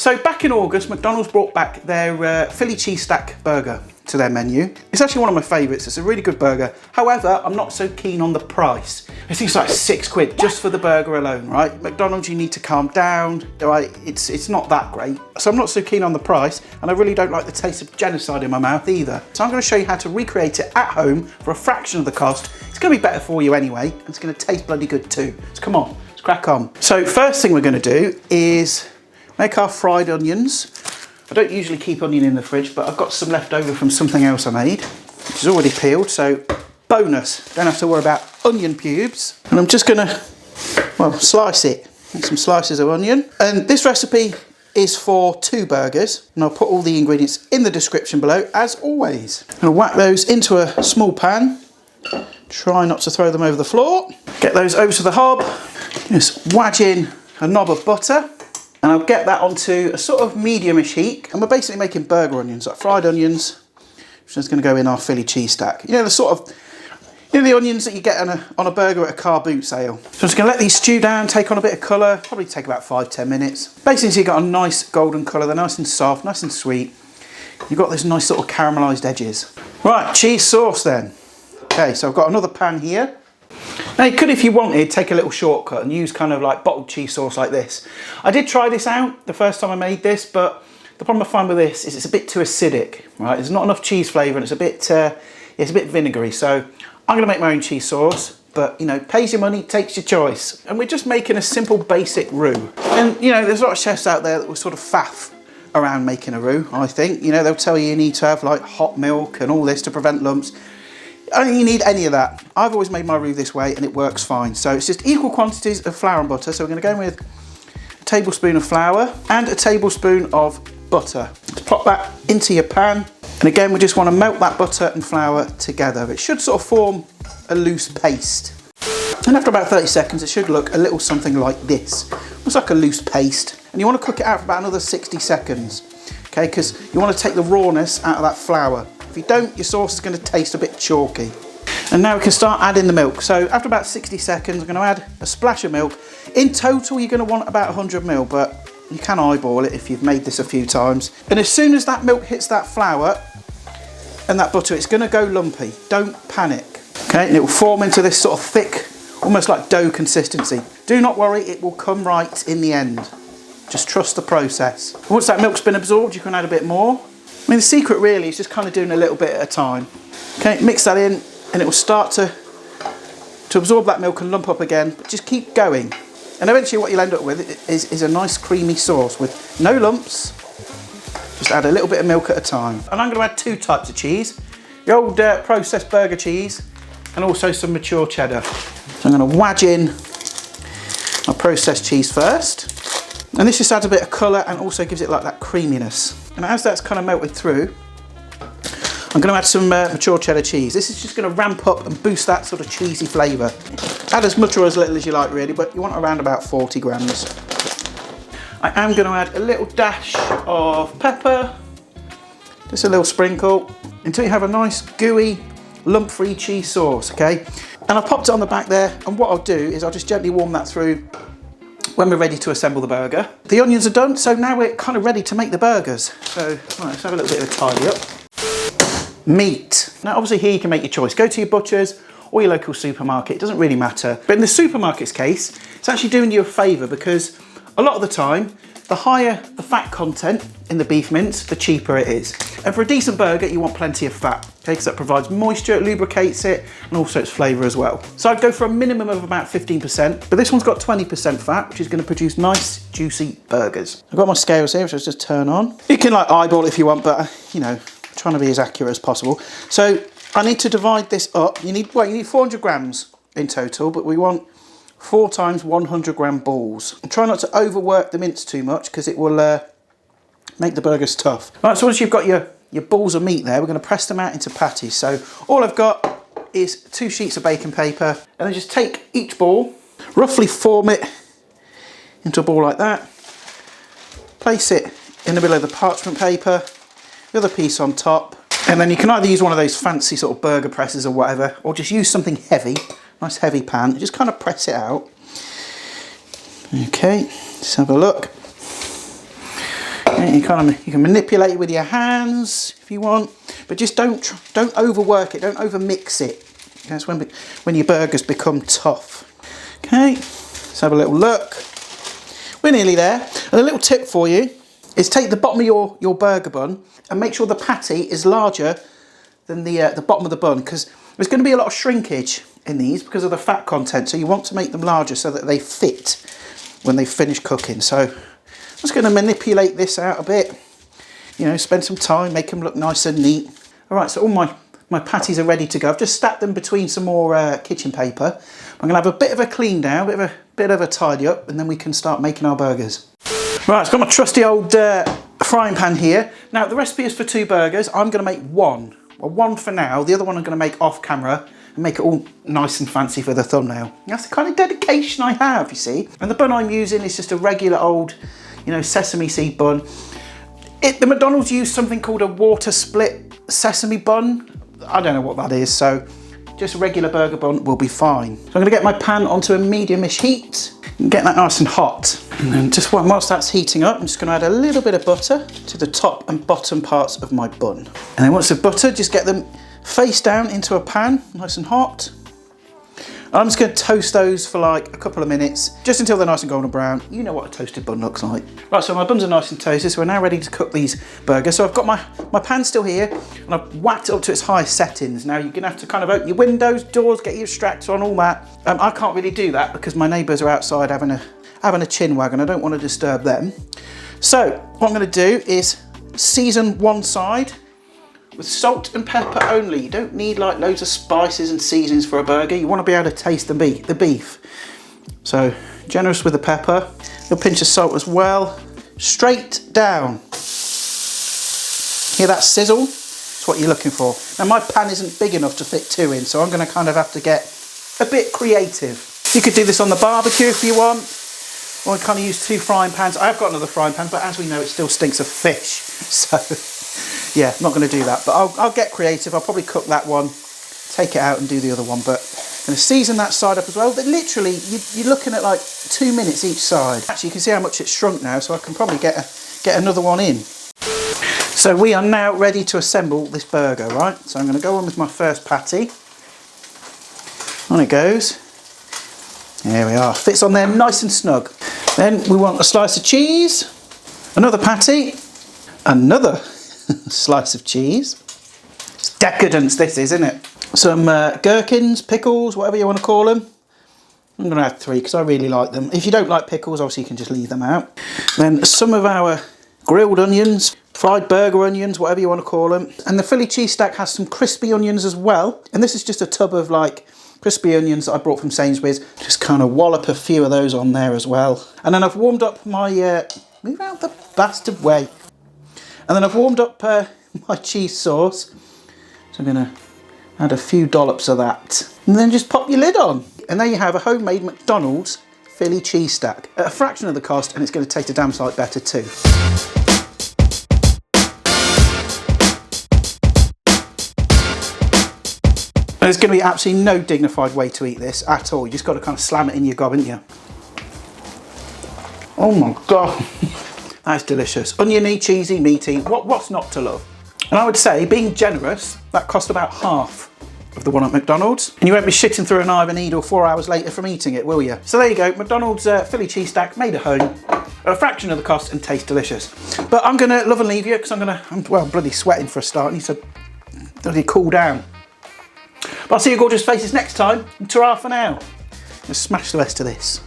So back in August, McDonald's brought back their Philly cheese stack burger to their menu. It's actually one of my favourites. It's a really good burger. However, I'm not so keen on the price. I think it's like £6 just for the burger alone, right? McDonald's, you need to calm down, right? It's not that great. So I'm not so keen on the price, and I really don't like the taste of genocide in my mouth either. So I'm going to show you how to recreate it at home for a fraction of the cost. It's going to be better for you anyway, and it's going to taste bloody good too. So come on, let's crack on. So first thing we're going to do is make our fried onions. I don't usually keep onion in the fridge, but I've got some left over from something else I made, which is already peeled, so bonus. Don't have to worry about onion pubes. And I'm just gonna, well, slice it. Make some slices of onion. And this recipe is for 2 burgers, and I'll put all the ingredients in the description below, as always. I'm gonna whack those into a small pan. Try not to throw them over the floor. Get those over to the hob. Just wedge in a knob of butter. And I'll get that onto a sort of medium-ish heat. And we're basically making burger onions, like fried onions, which is going to go in our Philly cheese stack. You know, the sort of, you know, the onions that you get on a burger at a car boot sale. So I'm just going to let these stew down, take on a bit of colour, probably take about 5-10 minutes. Basically, so you've got a nice golden colour, they're nice and soft, nice and sweet. You've got this nice sort of caramelised edges. Right, cheese sauce then. Okay, so I've got another pan here. Now you could, if you wanted, take a little shortcut and use kind of like bottled cheese sauce like this. I did try this out the first time I made this, but the problem I find with this is it's a bit too acidic, right? There's not enough cheese flavour and it's a bit vinegary. So I'm going to make my own cheese sauce, but you know, pays your money, takes your choice. And we're just making a simple basic roux. And you know, there's a lot of chefs out there that will sort of faff around making a roux, I think. You know, they'll tell you need to have like hot milk and all this to prevent lumps. I don't think you need any of that. I've always made my roux this way and it works fine. So it's just equal quantities of flour and butter. So we're going to go in with a tablespoon of flour and a tablespoon of butter. Just pop that into your pan. And again, we just want to melt that butter and flour together. It should sort of form a loose paste. And after about 30 seconds, it should look a little something like this. Almost like a loose paste. And you want to cook it out for about another 60 seconds. Okay, because you want to take the rawness out of that flour. If you don't, your sauce is going to taste a bit chalky. And now we can start adding the milk. So after about 60 seconds, I'm going to add a splash of milk. In total, you're going to want about 100 ml, but you can eyeball it if you've made this a few times. And as soon as that milk hits that flour and that butter, it's going to go lumpy. Don't panic. Okay, and it will form into this sort of thick, almost like dough consistency. Do not worry, it will come right in the end. Just trust the process. Once that milk's been absorbed, you can add a bit more. I mean, the secret really is just kind of doing a little bit at a time. Okay, mix that in and it will start to absorb that milk and lump up again, but just keep going. And eventually what you'll end up with is a nice creamy sauce with no lumps. Just add a little bit of milk at a time. And I'm going to add 2 types of cheese. The old processed burger cheese and also some mature cheddar. So I'm going to wedge in my processed cheese first. And this just adds a bit of colour and also gives it like that creaminess. And as that's kind of melted through, I'm going to add some mature cheddar cheese. This is just going to ramp up and boost that sort of cheesy flavour. Add as much or as little as you like really, but you want around about 40 grams. I am going to add a little dash of pepper, just a little sprinkle, until you have a nice gooey, lump-free cheese sauce, okay? And I've popped it on the back there, and what I'll do is I'll just gently warm that through when we're ready to assemble the burger. The onions are done, so now we're kind of ready to make the burgers. So right, let's have a little bit of a tidy up. Meat. Now obviously here you can make your choice. Go to your butcher's or your local supermarket, it doesn't really matter. But in the supermarket's case, it's actually doing you a favour because a lot of the time, the higher the fat content in the beef mince, the cheaper it is. And for a decent burger, you want plenty of fat, okay, because that provides moisture, it lubricates it, and also its flavour as well. So I'd go for a minimum of about 15%, but this one's got 20% fat, which is going to produce nice, juicy burgers. I've got my scales here, which I'll just turn on. You can like eyeball it if you want, but you know, trying to be as accurate as possible. So I need to divide this up. You need 400 grams in total, but we want 4 times 100 gram balls. And try not to overwork the mince too much because it will make the burgers tough. Right, so once you've got your balls of meat there, we're going to press them out into patties. So all I've got is 2 sheets of baking paper, and then just take each ball, roughly form it into a ball like that, place it in the middle of the parchment paper, the other piece on top, and then you can either use one of those fancy sort of burger presses or whatever, or just use something heavy, nice heavy pan, just kind of press it out. Okay, let's have a look. Okay, you can manipulate it with your hands if you want, but just don't overwork it, don't over mix it. That's when your burgers become tough. Okay, let's have a little look. We're nearly there. And a little tip for you is take the bottom of your burger bun and make sure the patty is larger than the bottom of the bun, because there's going to be a lot of shrinkage in these because of the fat content. So you want to make them larger so that they fit when they finish cooking. So I'm just going to manipulate this out a bit. You know, spend some time, make them look nice and neat. All right, so all my patties are ready to go. I've just stacked them between some more kitchen paper. I'm going to have a bit of a clean down, bit of a tidy up, and then we can start making our burgers. Right, I've got my trusty old frying pan here. Now, the recipe is for 2 burgers. I'm going to make one. Well, one for now. The other one I'm going to make off camera and make it all nice and fancy for the thumbnail. That's the kind of dedication I have, you see. And the bun I'm using is just a regular old, you know, sesame seed bun. The McDonald's used something called a water split sesame bun. I don't know what that is, so just a regular burger bun will be fine. So I'm going to get my pan onto a medium-ish heat and get that nice and hot. And then just whilst that's heating up, I'm just going to add a little bit of butter to the top and bottom parts of my bun. And then once the butter, just get them face down into a pan, nice and hot. I'm just going to toast those for like a couple of minutes, just until they're nice and golden brown. You know what a toasted bun looks like. Right, so my buns are nice and toasted, so we're now ready to cook these burgers. So I've got my pan still here, and I've whacked it up to its highest settings. Now you're going to have to kind of open your windows, doors, get your extractor on, all that. I can't really do that because my neighbours are outside having a chin wag, and I don't want to disturb them. So what I'm going to do is season one side with salt and pepper only. You don't need like loads of spices and seasonings for a burger. You want to be able to taste the beef. So generous with the pepper, a pinch of salt as well. Straight down. Hear that sizzle? That's what you're looking for. Now my pan isn't big enough to fit 2 in, so I'm going to kind of have to get a bit creative. You could do this on the barbecue if you want, or kind of use 2 frying pans. I've got another frying pan, but as we know, it still stinks of fish. So yeah, I'm not going to do that, but I'll get creative. I'll probably cook that one, take it out and do the other one, but I'm going to season that side up as well. But literally, you're looking at like 2 minutes each side. Actually, you can see how much it's shrunk now, so I can probably get another one in. So we are now ready to assemble this burger, right? So I'm going to go on with my first patty. On it goes. There we are. Fits on there nice and snug. Then we want a slice of cheese, another patty, another slice of cheese. It's decadence, this is, isn't it? Some gherkins, pickles, whatever you want to call them. I'm going to add 3 because I really like them. If you don't like pickles, obviously you can just leave them out. Then some of our grilled onions, fried burger onions, whatever you want to call them. And the Philly cheese stack has some crispy onions as well. And this is just a tub of like crispy onions that I brought from Sainsbury's. Just kind of wallop a few of those on there as well. And then I've warmed up my, move out the bastard way. And then I've warmed up my cheese sauce. So I'm going to add a few dollops of that. And then just pop your lid on. And there you have a homemade McDonald's Philly cheese stack at a fraction of the cost, and it's going to taste a damn sight better too. There's going to be absolutely no dignified way to eat this at all. You just got to kind of slam it in your gob, haven't you? Oh my God. That's delicious. Oniony, cheesy, meaty. What's not to love? And I would say, being generous, that cost about half of the one at McDonald's. And you won't be shitting through an iron needle 4 hours later from eating it, will you? So there you go, McDonald's Philly cheese stack made at home, at a fraction of the cost and tastes delicious. But I'm gonna love and leave you because I'm bloody sweating for a start. I need to bloody cool down. But I'll see your gorgeous faces next time. Ta-ra for now. Just smash the rest of this.